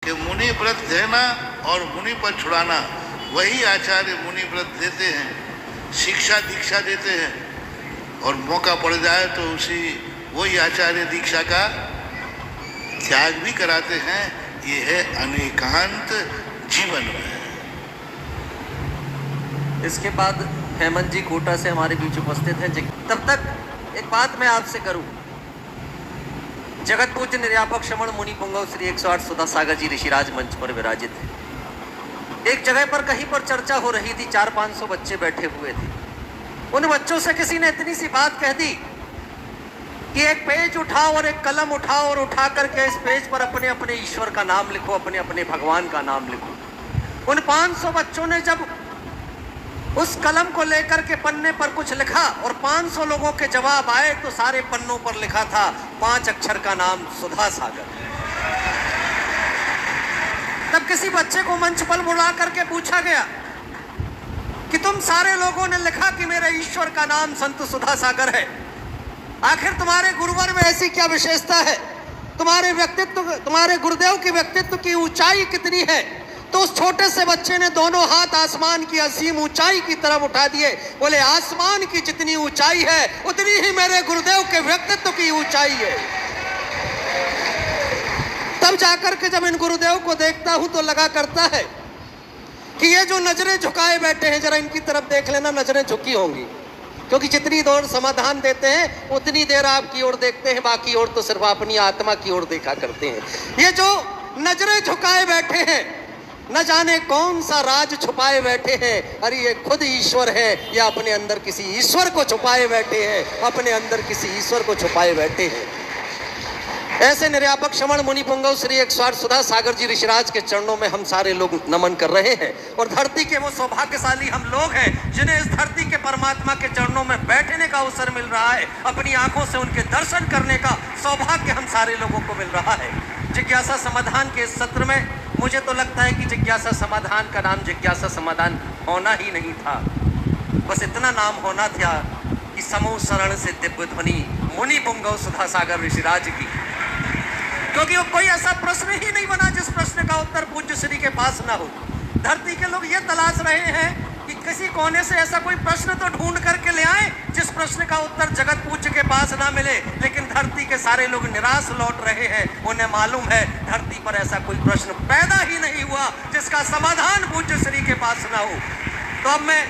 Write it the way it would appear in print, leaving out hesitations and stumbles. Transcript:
कि मुनि व्रत देना और मुनि पर छुड़ाना, वही आचार्य मुनि व्रत देते हैं, शिक्षा दीक्षा देते हैं, और मौका पड़ जाए तो उसी वही आचार्य दीक्षा का त्याग भी कराते हैं। ये है अनेकांत जीवन में। इसके बाद हेमंत जी कोटा से हमारे बीच उपस्थित हैं। तब तक एक बात मैं आपसे करूं, जगत पूज्य निर्यापक श्रमण मुनि पुंगव श्री 108 सुधा सागर जी ऋषिराज मंच पर विराजित है। एक जगह पर कहीं पर चर्चा हो रही थी, 400-500 बच्चे बैठे हुए थे। उन बच्चों से किसी ने इतनी सी बात कह दी कि एक पेज उठाओ और एक कलम उठाओ और उठा करके इस पेज पर अपने अपने ईश्वर का नाम लिखो, अपने अपने भगवान का नाम लिखो। उन 500 बच्चों ने जब उस कलम को लेकर के पन्ने पर कुछ लिखा और 500 लोगों के जवाब आए तो सारे पन्नों पर लिखा था 5 अक्षर का नाम सुधा सागर। तब किसी बच्चे को मंच पर बुला करके पूछा गया कि तुम सारे लोगों ने लिखा कि मेरे ईश्वर का नाम संत सुधा सागर है, आखिर तुम्हारे गुरुवर में ऐसी क्या विशेषता है? तुम्हारे व्यक्तित्व, तुम्हारे गुरुदेव के व्यक्तित्व की ऊंचाई कितनी है? तो उस छोटे से बच्चे ने दोनों हाथ आसमान की असीम ऊंचाई की तरफ उठा दिए, बोले आसमान की जितनी ऊंचाई है उतनी ही मेरे गुरुदेव के व्यक्तित्व की ऊंचाई है। तब जाकर के जब इन गुरुदेव को देखता हूं तो लगा करता है कि ये जो नजरें झुकाए बैठे हैं, जरा इनकी तरफ देख लेना, नजरें झुकी होंगी, क्योंकि जितनी देर समाधान देते हैं उतनी देर आपकी ओर देखते हैं, बाकी ओर तो सिर्फ अपनी आत्मा की ओर देखा करते हैं। ये जो नजरें झुकाए बैठे हैं, न जाने कौन सा राज छुपाए बैठे हैं। अरे ये खुद ईश्वर है या अपने अंदर किसी ईश्वर को छुपाए बैठे हैं, अपने अंदर किसी ईश्वर को छुपाए बैठे हैं। ऐसे निर्यापक श्रमण मुनि पुंगव श्री 108 सुधा सागर जी ऋषिराज के चरणों में हम सारे लोग नमन कर रहे हैं। और धरती के वो सौभाग्यशाली हम लोग हैं जिन्हें इस धरती के परमात्मा के चरणों में बैठने का अवसर मिल रहा है, अपनी आंखों से उनके दर्शन करने का सौभाग्य हम सारे लोगों को मिल रहा है। जिज्ञासा समाधान के इस सत्र में मुझे तो लगता है कि जिज्ञासा समाधान का नाम जिज्ञासा समाधान होना ही नहीं था, बस इतना नाम होना था कि समूह शरण से दिव्य ध्वनि मुनि पुंगव सुधा सागर ऋषिराज की, क्योंकि वो कोई ऐसा प्रश्न ही नहीं बना जिस प्रश्न का उत्तर पूज्य श्री के पास ना हो। धरती के लोग ये तलाश रहे हैं कि किसी कोने से ऐसा कोई प्रश्न तो ढूंढ करके ले आए जिस प्रश्न का उत्तर जगत पूज्य के पास ना मिले, लेकिन धरती के सारे लोग निराश लौट रहे हैं। उन्हें मालूम है धरती पर ऐसा कोई प्रश्न पैदा ही नहीं हुआ जिसका समाधान पूज्य श्री के पास ना हो। तो अब मैं